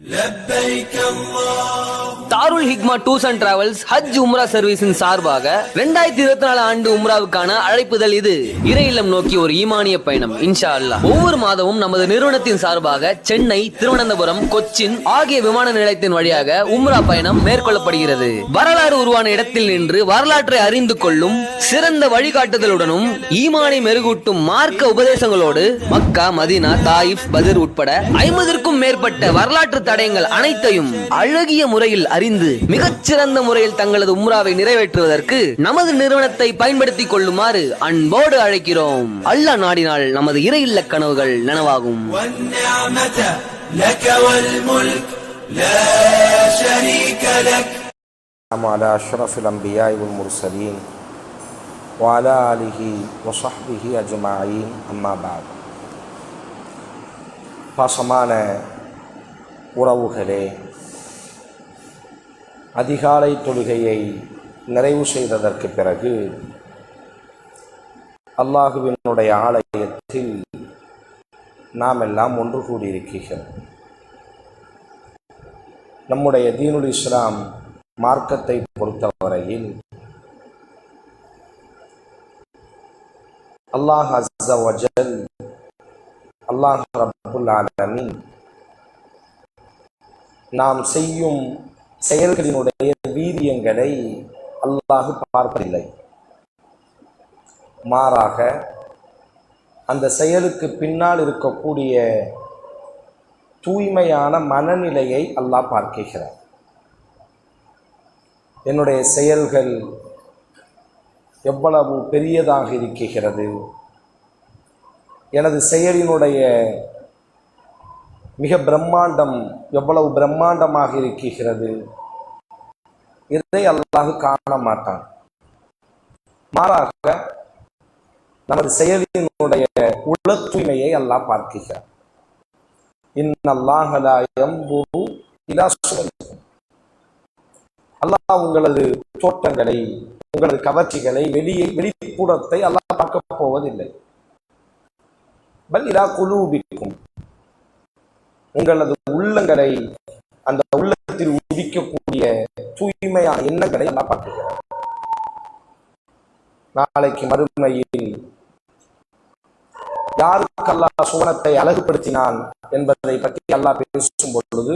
لبيك اللهم Darul Hikma tours and travels ஹஜ் உம்ரா சர்வீஸின் சார்பாக 2024 ஆண்டு உம்ராவுக்கான அழைப்புதல் இது. இறை இல்லம் நோக்கி ஒரு ஈமானிய பயணம் இன்ஷா அல்லாஹ். ஒவ்வொரு மாதமும் நமது நிறுவனத்தின் சார்பாக சென்னை, திருவனந்தபுரம், கொச்சின் ஆகிய விமான நிலையத்தின் வழியாக உம்ரா பயணம் மேற்கொள்ளப்படுகிறது. வரலாறு உருவான இடத்தில் நின்று வரலாற்றை அறிந்து கொள்ளும் சிறந்த வழிகாட்டுதலுடனும் ஈமானை மெருகூட்டும் மார்க்க உபதேசங்களோடு மக்கா, மதீனா, தாயிஃப், பத்ர் உட்பட 50க்கும் மேற்பட்ட வரலாற்று தடயங்கள் அனைத்தையும் அழகிய முறையில் அறிந்து மிகச்சிறந்த முறையில் தங்களது உம்ராவை நிறைவேற்றுவதற்கு நமது நிறுவனத்தை பயன்படுத்திக் கொள்ளுமாறு அன்போடு அழைக்கிறோம். அல்லாஹ் நாடினால் நமது இறை இல்ல கனவுகள் நனவாகும். على أشرف الأنبياء والمرسلين وعلى آله وصحبه أجمعين أما بعد. பாசமான உறவுகளே, அதிகாலை தொழுகையை நிறைவு செய்ததற்கு பிறகு அல்லாஹுவினுடைய ஆலயத்தில் நாம் எல்லாம் ஒன்று கூடியிருக்கிறோம். நம்முடைய தீனுல் இஸ்லாம் மார்க்கத்தை பொறுத்தவரையில் அல்லாஹ் அஸ்ஸ வஜல், அல்லாஹ் ரப்புல் ஆலமீன் நாம் செய்யும் செயல்களினுடைய வீரியங்களை அல்லாஹ் பார்ப்பதில்லை. மாறாக அந்த செயலுக்கு பின்னால் இருக்கக்கூடிய தூய்மையான மனநிலையை அல்லாஹ் பார்க்கிறார். என்னுடைய செயல்கள் எவ்வளவு பெரியதாக இருக்கிறது, எனது செயலினுடைய மிக பிரம்மாண்டம் எவ்வளவு பிரம்மாண்டமாக இருக்கிறது, இதை அல்லாஹ் காண மாட்டான். மாறாக நமது செயலினுடைய உள தூய்மையை அல்லாஹ் பார்க்கிறார். இன்னல்லாஹ லா யன்துரு இலா சுவரிக்கும். அல்லாஹ் உங்களது தோட்டங்களை, உங்களது கவர்ச்சிகளை, வெளிப்புறத்தை அல்லாஹ் பார்க்க போவதில்லை. பல் இலா குலூபிக்கும், உங்களது உள்ளங்களை, அந்த உள்ளத்தில் உதிக்கக்கூடிய தூய்மையான எண்ணங்களை எல்லாம் பார்க்கிறார். நாளைக்கு மறுமையில் யாருக்கு அல்லாஹ் சுவனத்தை அழகுபடுத்தினான் என்பதை பற்றி அல்லாஹ் பேசும் பொழுது,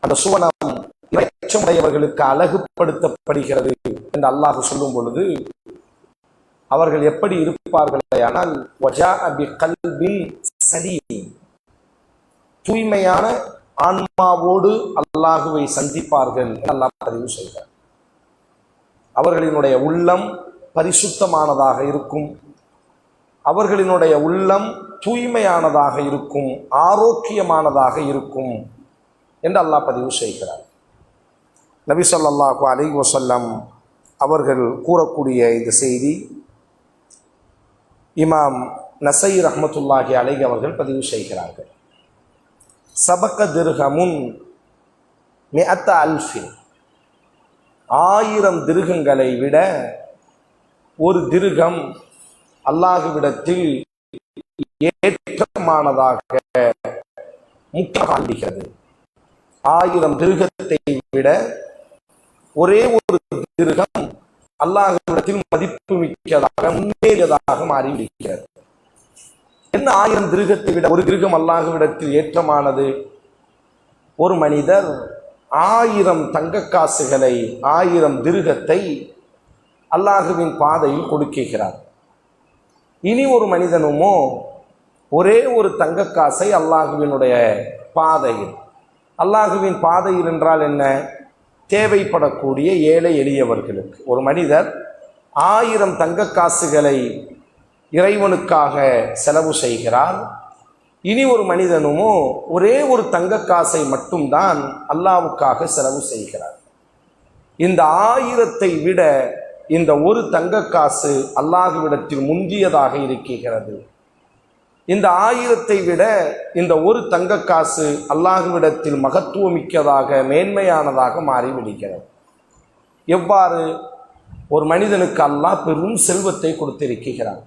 அந்த சுவனம் இறைச்சமுடையவர்களுக்கு அழகுபடுத்தப்படுகிறது என்று அல்லாஹ் சொல்லும் பொழுது, அவர்கள் எப்படி இருப்பார்கள்? ஆனால் தூய்மையான ஆன்மாவோடு அல்லாஹுவை சந்திப்பார்கள். அல்லாஹ் பதிவு செய்கிறார். அவர்களினுடைய உள்ளம் பரிசுத்தமானதாக இருக்கும், அவர்களினுடைய உள்ளம் தூய்மையானதாக இருக்கும், ஆரோக்கியமானதாக இருக்கும் என்று அல்லாஹ் பதிவு செய்கிறார். நபி ஸல்லல்லாஹு அலைஹி வஸல்லம் அவர்கள் கூறக்கூடிய இந்த செய்தி இமாம் நஸஈ ரஹ்மத்துல்லாஹி அலைஹி அவர்கள் பதிவு செய்கிறார்கள். சபக திர்ஹமுன் மிஅத்த அல்ஃபின், 1000 திர்ஹங்களை விட ஒரு திர்ஹம் அல்லாஹ்விடத்தில் ஏற்றமானதாக முக்கியமாகிறது. 1000 திர்ஹத்தை விட ஒரே ஒரு திர்ஹம் அல்லாஹ்விடத்தில் மதிப்பு மிக்கதாக, முன்னேறியதாக மாறிவிடுகிறது. என்ன 1000 திர்ஹத்தை விட ஒரு திர்ஹம் அல்லாஹ்விடத்தில் ஏற்றமானது? ஒரு மனிதர் 1000 தங்க காசுகளை, 1000 திர்ஹத்தை அல்லாஹுவின் பாதையில் கொடுக்கிறார். இனி ஒரு மனிதனுமோ ஒரே ஒரு தங்க காசை அல்லாஹுவினுடைய பாதையில், அல்லாஹுவின் பாதையில் என்றால் என்ன? தேவைப்படக்கூடிய ஏழை எளியவர்களுக்கு. ஒரு மனிதர் 1000 தங்க காசுகளை இறைவனுக்காக செலவு செய்கிறார். இனி ஒரு மனிதனுமோ ஒரே ஒரு தங்க காசை மட்டும்தான் அல்லாஹ்வுக்காக செலவு செய்கிறார். இந்த 1000ஐ விட இந்த ஒரு தங்க காசு அல்லாஹ்விடத்தில் முந்தியதாக இருக்கிறது. இந்த 1000ஐ விட இந்த ஒரு தங்க காசு அல்லாஹ்விடத்தில் மகத்துவமிக்கதாக, மேன்மையானதாக மாறிவிடுகிறது. எவ்வாறு? ஒரு மனிதனுக்கு அல்லாஹ் பெரும் செல்வத்தை கொடுத்திருக்கிறான்.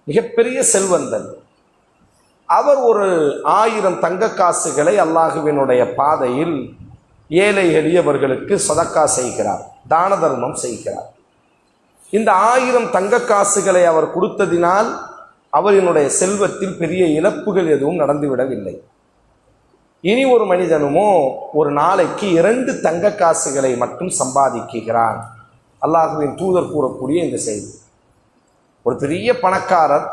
மிகப்பெரிய செல்வந்தன். அவர் ஒரு 1000 தங்க காசுகளை அல்லாஹுவினுடைய பாதையில் ஏழை எளியவர்களுக்கு சதக்கா செய்கிறார், தான தர்மம் செய்கிறார். இந்த 1000 தங்க காசுகளை அவர் கொடுத்ததினால் அவரினுடைய செல்வத்தில் பெரிய இழப்புகள் எதுவும் நடந்துவிடவில்லை. இனி ஒரு மனிதனுமோ ஒரு நாளைக்கு 2 தங்க காசுகளை மட்டும் சம்பாதிக்கிறான். அல்லாஹுவின் தூதர் கூறக்கூடிய இந்த செய்தி. ஒரு பெரிய பணக்காரர்,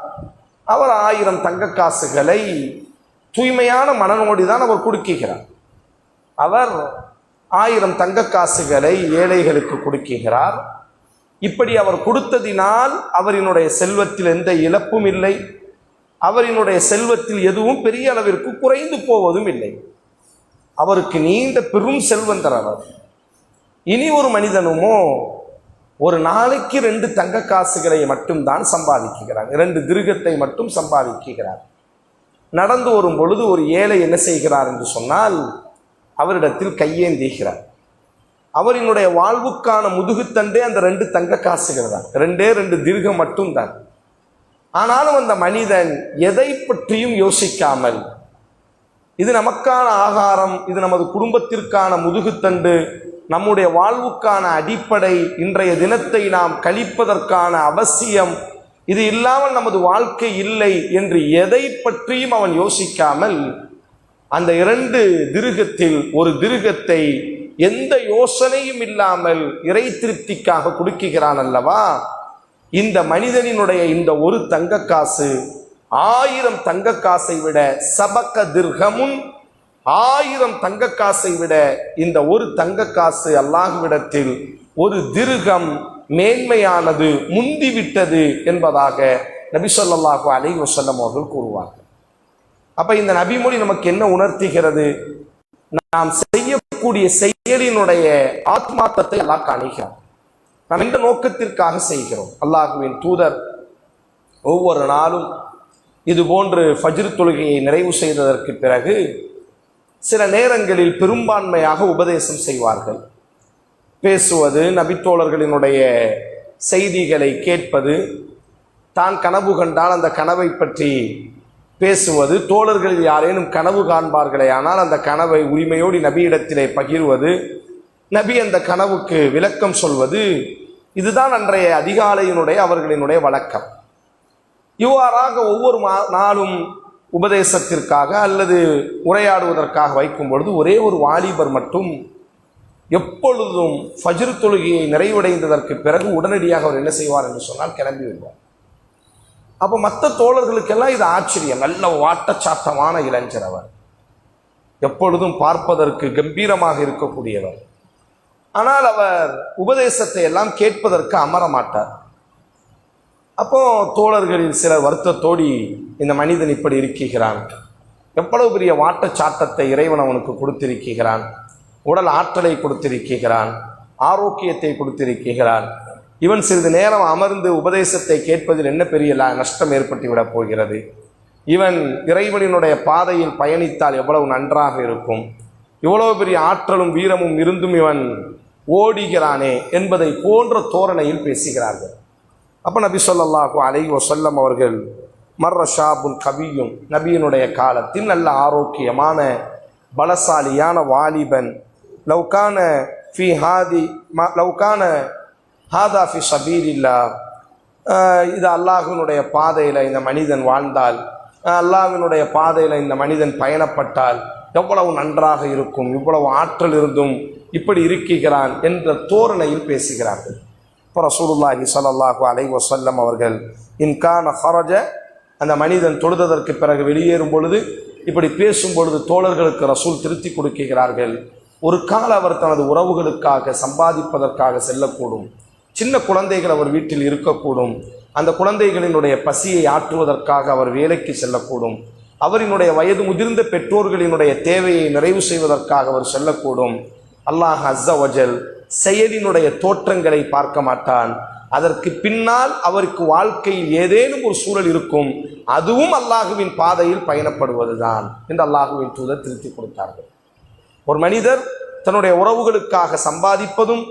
அவர் 1000 தங்க காசுகளை தூய்மையான மனநோடி தான் அவர் கொடுக்கிறார். அவர் 1000 தங்க காசுகளை ஏழைகளுக்கு கொடுக்கிறார். இப்படி அவர் கொடுத்ததினால் அவரினுடைய செல்வத்தில் எந்த இழப்பும் இல்லை, அவரினுடைய செல்வத்தில் எதுவும் பெரிய அளவிற்கு குறைந்து போவதும் இல்லை. அவருக்கு நீண்ட பெரும் செல்வந்தர் அவர். இனி ஒரு மனிதனுமோ ஒரு நாளைக்கு 2 தங்க காசுகளை மட்டும்தான் சம்பாதிக்கிறார், 2 திருகத்தை மட்டும் சம்பாதிக்கிறார். நடந்து வரும் பொழுது ஒரு ஏழை என்ன செய்கிறார் என்று சொன்னால், அவரிடத்தில் கையேந்துகிறார். அவரினுடைய வாழ்வுக்கான முதுகுத்தண்டே அந்த 2 தங்க காசுகள் தான், 2 திருகம் மட்டும்தான். ஆனாலும் அந்த மனிதன் எதை பற்றியும் யோசிக்காமல், இது நமக்கான ஆகாரம், இது நமது குடும்பத்திற்கான முதுகுத்தண்டு, நம்முடைய வாழ்வுக்கான அடிப்படை, இன்றைய தினத்தை நாம் கழிப்பதற்கான அவசியம், இது இல்லாமல் நமது வாழ்க்கை இல்லை என்று எதை பற்றியும் அவன் யோசிக்காமல் அந்த 2 திருகத்தில் ஒரு திருகத்தை எந்த யோசனையும் இல்லாமல் இறை திருப்திக்காக கொடுக்கிறான் அல்லவா. இந்த மனிதனினுடைய இந்த ஒரு தங்க காசு 1000 தங்க காசை விட, சபக்க திர்கமுன், 1000 தங்க காசை விட இந்த ஒரு தங்க காசு அல்லாஹ்விடத்தில் ஒரு திருகம் மேன்மையானது, முந்திவிட்டது என்பதாக நபி ஸல்லல்லாஹு அலைஹி வஸல்லம் அவர்கள் கூறுவார்கள். அப்ப இந்த நபிமொழி நமக்கு என்ன உணர்த்துகிறது? நாம் செய்யக்கூடிய செயலினுடைய ஆத்மார்த்தத்தை அல்லாஹ் காணுகிறார். நாம் எந்த நோக்கத்திற்காக செய்கிறோம்? அல்லாஹ்வின் தூதர் ஒவ்வொரு நாளும் இது போன்று ஃபஜ்ர் தொழுகையை நிறைவு செய்ததற்கு பிறகு சில நேரங்களில் பெரும்பான்மையாக உபதேசம் செய்வார்கள். பேசுவது, நபித்தோழர்களினுடைய செய்திகளை கேட்பது, தான் கனவு கண்டால் அந்த கனவை பற்றி பேசுவது, தோழர்களில் யாரேனும் கனவு காண்பார்களே ஆனால் அந்த கனவை உரிமையோடு நபியிடத்திலே பகிர்வது, நபி அந்த கனவுக்கு விளக்கம் சொல்வது, இதுதான் அன்றைய அதிகாலையினுடைய அவர்களினுடைய வழக்கம். இவ்வாறாக ஒவ்வொரு நாளும் உபதேசத்திற்காக அல்லது உரையாடுவதற்காக வைக்கும் பொழுது ஒரே ஒரு வாலிபர் மட்டும் எப்பொழுதும் ஃபஜ்ர் தொழுகையை நிறைவடைந்ததற்கு பிறகு உடனடியாக அவர் என்ன செய்வார் என்று சொன்னால் கிளம்பி விடுவார். அப்போ மற்ற தோழர்களுக்கெல்லாம் இது ஆச்சரியம். நல்ல வாட்டச்சாட்டமான இளைஞர் அவர், எப்பொழுதும் பார்ப்பதற்கு கம்பீரமாக இருக்கக்கூடியவர். ஆனால் அவர் உபதேசத்தை எல்லாம் கேட்பதற்கு அமர மாட்டார். அப்போ தோழர்களில் சிலர் வருத்தத்தோடி, இந்த மனிதன் இப்படி இருக்கிறான், எவ்வளவு பெரிய வாட்டச்சாட்டத்தை இறைவன் அவனுக்கு கொடுத்திருக்கிறான், உடல் ஆற்றலை கொடுத்திருக்கிறான், ஆரோக்கியத்தை கொடுத்திருக்கிறான், இவன் சிறிது நேரம் அமர்ந்து உபதேசத்தை கேட்பதில் என்ன பெரிய நஷ்டம் ஏற்பட்டு விடப் போகிறது, இவன் இறைவனினுடைய பாதையில் பயணித்தால் எவ்வளவு நன்றாக இருக்கும், இவ்வளவு பெரிய ஆற்றலும் வீரமும் இருந்தும் இவன் ஓடுகிறானே என்பதை போன்ற தோரணையில் பேசுகிறார்கள். அப்போ நபி ஸல்லல்லாஹு அலைஹி வஸல்லம் அவர்கள் மர்ர ஷாபுன் கவியும், நபியினுடைய காலத்தில் நல்ல ஆரோக்கியமான பலசாலியான வாலிபன், லவ்கான ஃபி ஹாதி லவ்கான ஹாதா ஃபி சபீலில்லாஹ், இது அல்லாஹ்வினுடைய பாதையில் இந்த மனிதன் வாழ்ந்தால், அல்லாஹ்வினுடைய பாதையில் இந்த மனிதன் பயணப்பட்டால் எவ்வளவு நன்றாக இருக்கும், இவ்வளவு ஆற்றல் இருந்தும் இப்படி இருக்கிறான் என்ற தோரணையில் பேசுகிறார்கள். இப்போ ரசூலுல்லாஹி ஸல்லல்லாஹு அலைஹி வஸல்லம் அவர்கள் இன்கான ஹரஜ, அந்த மனிதன் தொழுததற்கு பிறகு வெளியேறும் பொழுது இப்படி பேசும் பொழுது தோழர்களுக்கு ரசூல் திருத்தி கொடுக்கிறார்கள். ஒரு கால அவர் தனது உறவுகளுக்காக சம்பாதிப்பதற்காக செல்லக்கூடும், சின்ன குழந்தைகள் அவர் வீட்டில் இருக்கக்கூடும், அந்த குழந்தைகளினுடைய பசியை ஆற்றுவதற்காக அவர் வேலைக்கு செல்லக்கூடும், அவரினுடைய வயது முதிர்ந்த பெற்றோர்களினுடைய தேவையை நிறைவு செய்வதற்காக அவர் செல்லக்கூடும். அல்லாஹ் அஸ்ஸ வஜல் செயலினுடைய தோற்றங்களை பார்க்க மாட்டான், அதற்கு பின்னால் அவருக்கு வாழ்க்கையில் ஏதேனும் ஒரு சூழல் இருக்கும், அதுவும் அல்லாஹுவின் பாதையில் பயணப்படுவதுதான் என்று அல்லாஹுவின் தூதர் திருத்தி கொடுத்தார்கள். ஒரு மனிதர் தன்னுடைய உறவுகளுக்காக சம்பாதிப்பதும்,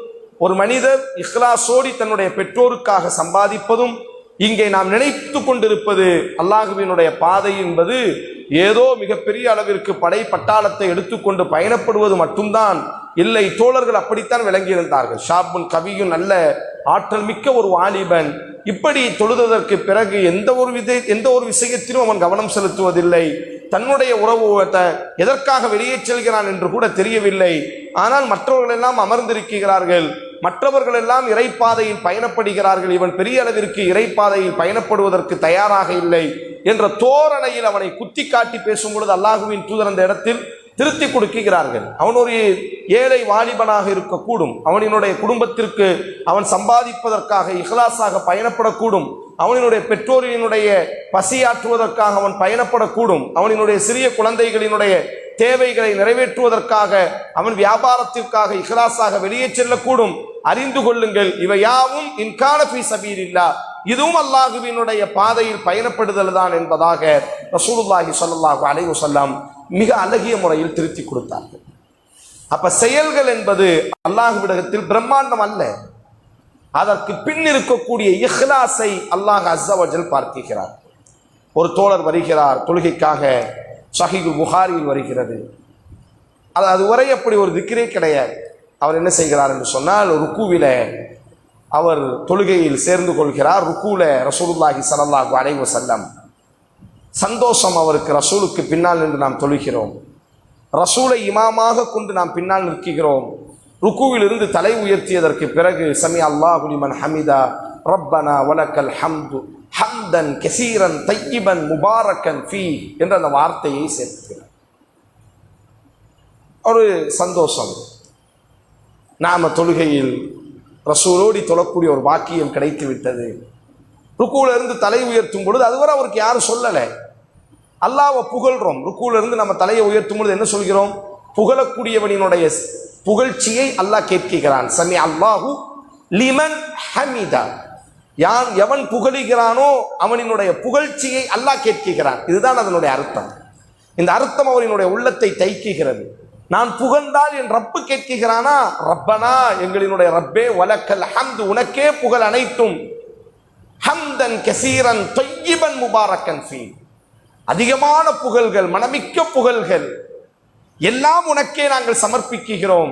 ஒரு மனிதர் இஹ்லாஸோடி தன்னுடைய பெற்றோருக்காக சம்பாதிப்பதும், இங்கே நாம் நினைத்து கொண்டிருப்பது அல்லாஹுவினுடைய பாதை என்பது ஏதோ மிகப்பெரிய அளவிற்கு படை பட்டாளத்தை எடுத்துக்கொண்டு பயணப்படுவது மட்டும்தான் இல்லை. தோழர்கள் அப்படித்தான் விளங்கியிருந்தார்கள். ஷாபுன் கவியும் நல்ல ஆற்றல் மிக்க ஒரு வாலிபன் இப்படி தொழுதற்கு பிறகு எந்த ஒரு விஷயத்திலும் அவன் கவனம் செலுத்துவதில்லை. தன்னுடைய உறவு எதற்காக வெளியே செல்கிறான் என்று கூட தெரியவில்லை. ஆனால் மற்றவர்கள் எல்லாம் அமர்ந்திருக்கிறார்கள், மற்றவர்கள் எல்லாம் இறைப்பாதையில் பயணப்படுகிறார்கள், இவன் பெரிய அளவிற்கு இறைப்பாதையில் பயணப்படுவதற்கு தயாராக இல்லை என்ற தோரணையில் அவனை குத்தி காட்டி பேசும் பொழுது அல்லாஹுவின் தூதர் அந்த இடத்தில் திருத்தி கொடுக்கிறார்கள். அவன் ஒரு ஏழை வாலிபனாக இருக்கக்கூடும், அவனினுடைய குடும்பத்திற்கு அவன் சம்பாதிப்பதற்காக இஹ்லாஸாக பயணப்படக்கூடும், அவனினுடைய பெற்றோரினுடைய பசியாற்றுவதற்காக அவன் பயணப்படக்கூடும், அவனினுடைய சிறிய குழந்தைகளினுடைய தேவைகளை நிறைவேற்றுவதற்காக அவன் வியாபாரத்திற்காக இஹ்லாஸாக வெளியே செல்லக்கூடும். அறிந்து கொள்ளுங்கள், இவை யாவும் இன்கான ஃபீ சபீலில்லாஹ், இதுவும் அல்லாஹுவினுடைய பாதையில் பயணப்படுதல் தான் என்பதாக ரசூலுல்லாஹி ஸல்லல்லாஹு அலைஹி வஸல்லம் மிக அழகிய முறையில் திருத்தி கொடுத்தார்கள். அப்ப செயல்கள் என்பது அல்லாஹ்விடத்தில் பிரம்மாண்டம் அல்ல, அதற்கு பின் இருக்கக்கூடிய இஹ்லாஸை அல்லாஹ் அஸ்ஸ வஜல் பார்க்கிறார். ஒரு தோழர் வருகிறார் தொழுகைக்காக, ஸஹீஹுல் புகாரியில் வருகிறது. அதுவரை அப்படி ஒரு திக்ரே கிடையாது. அவர் என்ன செய்கிறார் என்று சொன்னால், ருக்கூவில அவர் தொழுகையில் சேர்ந்து கொள்கிறார். ருக்கூல ரசூலுல்லாஹி ஸல்லல்லாஹு அலைஹி வஸல்லம் சந்தோஷம் அவருக்கு. ரசூலுக்கு பின்னால் நின்று நாம் தொழுகிறோம், ரசூலை இமாமாக கொண்டு நாம் பின்னால் நிற்கிறோம். ருக்கூவில் இருந்து தலை உயர்த்தியதற்கு பிறகு சமி அல்லாஹு லிமன் ஹமிதா ரப்பனா வலக்கல் ஹம்து ஹம்தன் கஸீரன் தையிபன் முபாரக்கன் ஃபீ என்ற அந்த வார்த்தையை சேர்க்கிறார். ஒரு சந்தோஷம். நாம தொழுகையில் ரசூலோடி தொழக்கூடிய ஒரு வாக்கியம் கிடைத்து விட்டது. ருக்கூல இருந்து தலை உயர்த்தும் பொழுது அதுவரை அவருக்கு யாரும் சொல்லலை, அல்லாஹ்வை புகழ்றோம். ருக்கூல இருந்து நம்ம தலையை உயர்த்தும் பொழுது என்ன சொல்கிறோம்? புகழக்கூடியவனினுடைய புகழ்ச்சியை அல்லாஹ் கேட்கிறான். சமி அல்லாஹு லிமன் ஹமிதா, எவன் புகழுகிறானோ அவனினுடைய புகழ்ச்சியை அல்லாஹ் கேட்கிறான். இதுதான் அதனுடைய அர்த்தம். இந்த அர்த்தம் அவரினுடைய உள்ளத்தை தைக்குகிறது. நான் புகழ்ந்தால் என் ரப்பு கேட்கிறானா, ரப்பனா எங்களினுடைய ரப்பே வலக்கல் ஹம்து, உனக்கே புகழ் அனைத்தும், ஹம்தன் கஸீரன் தையிபன் முபாரக்கன் ஃபீ, அதிகமான புகழ்கள், மனமிக்க புகழ்கள் எல்லாம் உனக்கே நாங்கள் சமர்ப்பிக்கிறோம்.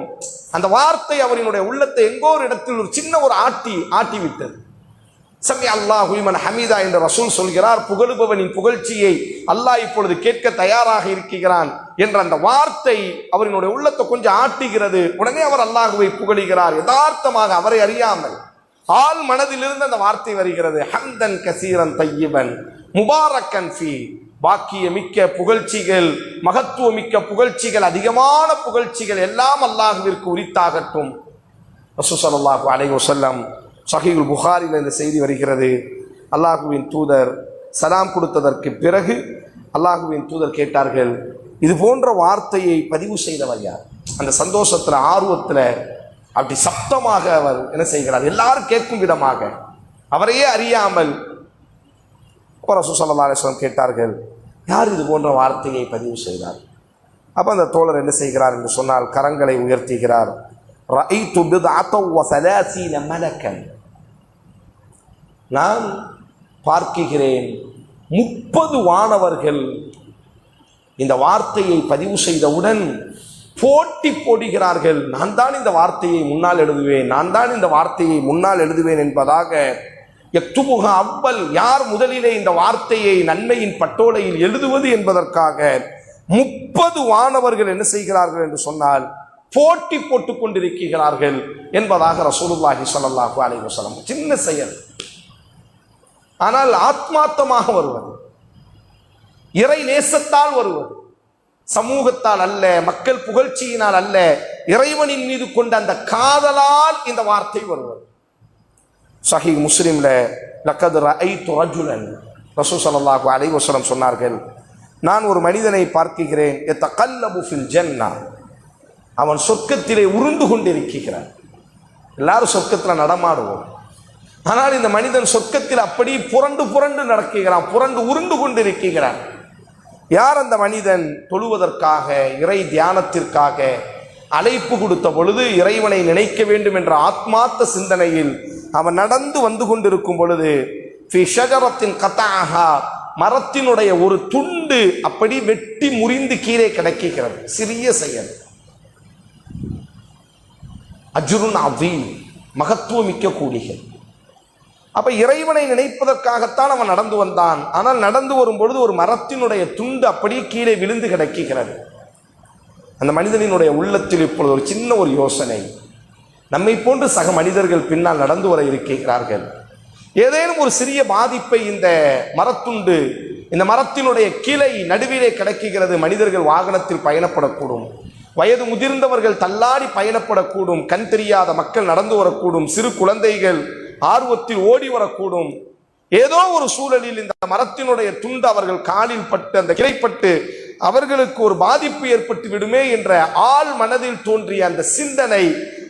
அந்த வார்த்தை அவரினுடைய உள்ளத்தை எங்கோ ஒரு இடத்தில் ஒரு சின்ன ஒரு ஆட்டி விட்டது. சமி அல்லாஹு லிமன் ஹமீதா என்ற ரசூல் சொல்கிறார், புகழுபவனின் புகழ்ச்சியை அல்லாஹ் இப்பொழுது கேட்க தயாராக இருக்கிறான் என்ற அந்த வார்த்தை அவரினுடைய உள்ளத்தை கொஞ்சம் ஆட்டுகிறது. உடனே அவர் அல்லாஹுவை புகழுகிறார், யதார்த்தமாக அவரை அறியாமல் ஆள் மனதிலிருந்து அந்த வார்த்தை வருகிறது. ஹம்தன் கஸீரன் தையிபன் முபாரக்கன் ஃபீ, பாக்கியமிக்க புகழ்ச்சிகள், மகத்துவமிக்க புகழ்ச்சிகள், அதிகமான புகழ்ச்சிகள் எல்லாம் அல்லாஹுவிற்கு உரித்தாகட்டும். ரசூல் ஸல்லல்லாஹு அலைஹி வஸல்லம் ஸஹீஹுல் புகாரியில் இந்த செய்தி வருகிறது. அல்லாஹுவின் தூதர் சலாம் கொடுத்ததற்கு பிறகு அல்லாஹுவின் தூதர் கேட்டார்கள், இது போன்ற வார்த்தையை பதிவு செய்தவர் யார்? அந்த சந்தோஷத்தில் ஆர்வத்தில் அப்படி சப்தமாக அவர் என்ன செய்கிறார், எல்லாரும் கேட்கும் விதமாக, அவரையே அறியாமல் ரசூல் ஸல்லல்லாஹு அலைஹி வஸல்லம் கேட்டார்கள், யார் இது போன்ற வார்த்தையை பதிவு செய்தார்? அப்போ அந்த தோழர் என்ன செய்கிறார் என்று சொன்னால், கரங்களை உயர்த்துகிறார். ரஅய்து பித்அத்தன் வ ஸலாஸீன மலக்கன், நான் பார்க்கிறேன் 30 வானவர்கள் இந்த வார்த்தையை பதிவு செய்தவுடன் போட்டி போடுகிறார்கள். நான் தான் இந்த வார்த்தையை முன்னால் எழுதுவேன், நான் தான் இந்த வார்த்தையை முன்னால் எழுதுவேன் என்பதாக. யக்துபுஹா அவ்வல், யார் முதலிலே இந்த வார்த்தையை நன்மையின் பட்டோலையில் எழுதுவது என்பதற்காக 30 வானவர்கள் என்ன செய்கிறார்கள் என்று சொன்னால் போட்டி போட்டுக் கொண்டிருக்கிறார்கள் என்பதாக ரசூலுல்லாஹி ஸல்லல்லாஹு அலைஹி வஸல்லம். சின்ன செயல், ஆனால் ஆத்மார்த்தமாக வருவது, இறை நேசத்தால் வருவது, சமூகத்தால் அல்ல, மக்கள் புகழ்ச்சியினால் அல்ல, இறைவனின் மீது கொண்ட அந்த காதலால் இந்த வார்த்தை வருவது. ஸஹீஹ் முஸ்லிம்ல லக்கத் ரஅய்து ரஜுலன், ரசூல் ஸல்லல்லாஹு அலைஹி வஸல்லம் சொன்னார்கள், நான் ஒரு மனிதனை பார்க்கிறேன், யதகல்லபு ஃபில் ஜன்னா, அவன் சொர்க்கத்திலே உருண்டு கொண்டிருக்கிறான். எல்லாரும் சொர்க்கத்தில் நடமாடுவோம், ஆனால் இந்த மனிதன் சொர்க்கத்தில் அப்படி புரண்டு புரண்டு நடக்கிறான், புரண்டு உருண்டு கொண்டிருக்கிறான். யார் அந்த மனிதன்? தொழுவதற்காக, இறை தியானத்திற்காக அழைப்பு கொடுத்த பொழுது இறைவனை நினைக்க வேண்டும் என்ற ஆத்மார்த்த சிந்தனையில் அவன் நடந்து வந்து கொண்டிருக்கும் பொழுது ஃபி ஷஜரத்தின் கதஅஹா, மரத்தினுடைய ஒரு துண்டு அப்படி வெட்டி முறிந்து கீழே கிடக்கிறது. சிறிய செயல், அஜ்ருன் அதீம், மகத்துவமிக்க கூலிகள். அப்ப இறைவனை நினைப்பதற்காகத்தான் அவன் நடந்து வந்தான். ஆனால் நடந்து வரும்பொழுது ஒரு மரத்தினுடைய துண்டு அப்படியே கீழே விழுந்து கிடக்கிறது. அந்த மனிதனினுடைய உள்ளத்தில் இப்பொழுது ஒரு சின்ன ஒரு யோசனை, நம்மை போன்று சக மனிதர்கள் பின்னால் நடந்து வர இருக்கிறார்கள். ஏதேனும் ஒரு சிறிய பாதிப்பை இந்த மரத்துண்டு, இந்த மரத்தினுடைய கிளை நடுவிலே கிடக்கிறது. மனிதர்கள் வாகனத்தில் பயணப்படக்கூடும், வயது முதிர்ந்தவர்கள் தள்ளாடி பயணப்படக்கூடும், கண் தெரியாத மக்கள் நடந்து வரக்கூடும், சிறு குழந்தைகள் ஆர்வத்தில் ஓடி வரக்கூடும். ஏதோ ஒரு சூழலில் இந்த மரத்தினுடைய துண்டு அவர்கள் காலில் பட்டு, அந்த கிளைப்பட்டு அவர்களுக்கு ஒரு பாதிப்பு ஏற்பட்டு விடுமே என்ற ஆள் மனதில் தோன்றிய அந்த சிந்தனை,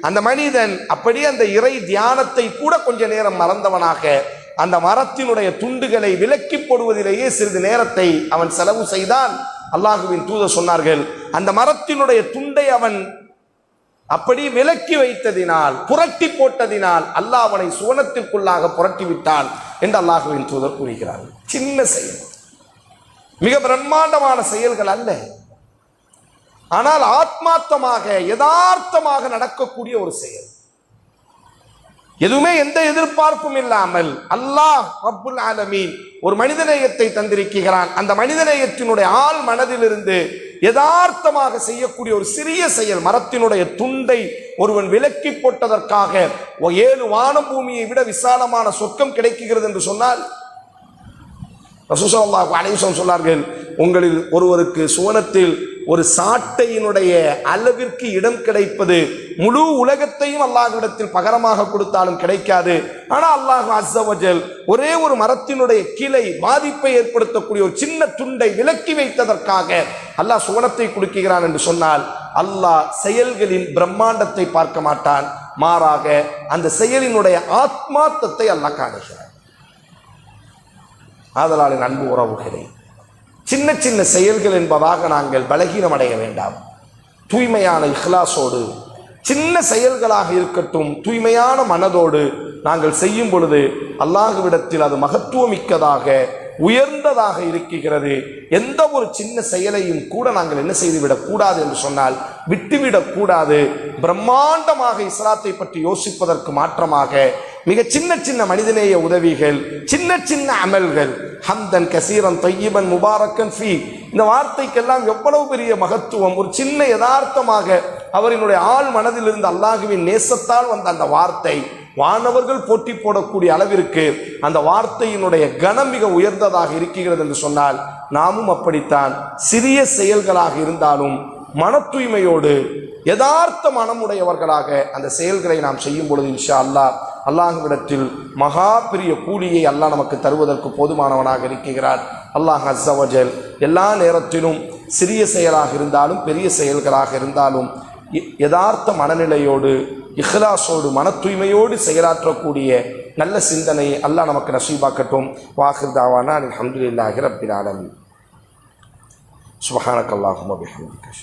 அந்த மனிதன் அப்படியே அந்த இறை தியானத்தை கூட கொஞ்ச நேரம் மறந்தவனாக அந்த மரத்தினுடைய துண்டுகளை விலக்கி போடுவதிலேயே சிறிது நேரத்தை அவன் செலவு செய்தான். அல்லாஹுவின் தூதர் சொன்னார்கள், அந்த மரத்தினுடைய துண்டை அவன் அப்படி விலக்கி வைத்ததினால், புரட்டி போட்டதினால் அல்லாஹ் அவனை சுவனத்திற்குள்ளாக புரட்டி விட்டான் என்று அல்லாஹுவின் தூதர் கூறுகிறார். சின்ன செயல், மிக பிரம்மாண்டமான செயல்கள் அல்ல, ஆனால் ஆத்மார்த்தமாக யதார்த்தமாக நடக்கக்கூடிய ஒரு செயல். எதுவுமே எந்த எதிர்பார்ப்பும் இல்லாமல் அல்லாஹ் ரப்புல் ஆலமீன் ஒரு மனிதநேயத்தை தந்திருக்கிறான். அந்த மனிதநேயத்தினுடைய ஆள் மனதிலிருந்து யதார்த்தமாக செய்யக்கூடிய ஒரு சிறிய செயல், மரத்தினுடைய துண்டை ஒருவன் விலக்கி போட்டதற்காக 7 வானம் பூமியை விட விசாலமான சொர்க்கம் கிடைக்கிறது என்று சொன்னால், ரசூல் ஸல்லல்லாஹு அலைஹி வஸல்லம் சொன்னார்கள், உங்களில் ஒருவருக்கு சுவனத்தில் ஒரு சாட்டையினுடைய அளவிற்கு இடம் கிடைப்பது முழு உலகத்தையும் அல்லாஹ்விடத்தில் பகரமாக கொடுத்தாலும் கிடைக்காது. ஆனால் அல்லாஹ் அஸ்ஸ வஜல் ஒரே ஒரு மரத்தினுடைய கிளை பாதிப்பை ஏற்படுத்தக்கூடிய ஒரு சின்ன துண்டை விலக்கி வைத்ததற்காக அல்லாஹ் சுவனத்தை கொடுக்கிறான் என்று சொன்னால், அல்லாஹ் செயல்களின் பிரம்மாண்டத்தை பார்க்க மாட்டான், மாறாக அந்த செயலினுடைய ஆத்மார்த்தத்தை அல்லாஹ் காணுகிறான். ஆதலால் அன்பு உறவுகளே, சின்ன சின்ன செயல்கள் என்பதாக நாங்கள் பலகீனம் அடைய வேண்டாம். தூய்மையான இஹ்லாஸோடு சின்ன செயல்களாக இருக்கட்டும், தூய்மையான மனதோடு நாங்கள் செய்யும் பொழுது அல்லாஹ்விடத்தில் அது மகத்துவமிக்கதாக உயர்ந்ததாக இருக்கிறது. எந்த ஒரு சின்ன செயலையும் கூட நாங்கள் என்ன செய்துவிடக் கூடாது என்று சொன்னால் விட்டுவிடக்கூடாது. பிரம்மாண்டமாக இஸ்லாத்தை பற்றி யோசிப்பதற்கு மாற்றமாக மிக சின்ன சின்ன மனிதநேய உதவிகள், சின்ன சின்ன அமல்கள், ஹம்தன் கசீரன் தொய்யிபன் முபாரக்கன் ஃபீ, இந்த வார்த்தைக்கெல்லாம் எவ்வளவு பெரிய மகத்துவம். ஒரு சின்ன யதார்த்தமாக அவரினுடைய ஆள் மனதில் இருந்து அல்லாஹுவின் நேசத்தால் வந்த அந்த வார்த்தை வானவர்கள் போட்டி போடக்கூடிய அளவிற்கு அந்த வார்த்தையினுடைய கனம் மிக உயர்ந்ததாக இருக்கிறது என்று சொன்னால், நாமும் அப்படித்தான் சிறிய செயல்களாக இருந்தாலும் மன தூய்மையோடு யதார்த்த மனமுடையவர்களாக அந்த செயல்களை நாம் செய்யும் பொழுது இன்ஷா அல்லாஹ் அல்லாஹ்விடத்தில் மகா பெரிய கூலியை அல்லாஹ் நமக்கு தருவதற்கு போதுமானவனாக இருக்கிறார். அல்லாஹ் அஸ்ஸ வஜல் எல்லா நேரத்திலும் சிறிய செயலாக இருந்தாலும் பெரிய செயல்களாக இருந்தாலும் யதார்த்த மனநிலையோடு இஹ்லாஸோடு மன தூய்மையோடு செயலாற்றக்கூடிய நல்ல சிந்தனையை அல்லாஹ் நமக்கு நசீபாக்கட்டும். வாஹிர் தாவானா அல்ஹம்துலில்லாஹி ரப்பில் ஆலமீன். சுப்ஹானக்கல்லாஹும்ம பிஹம்திக.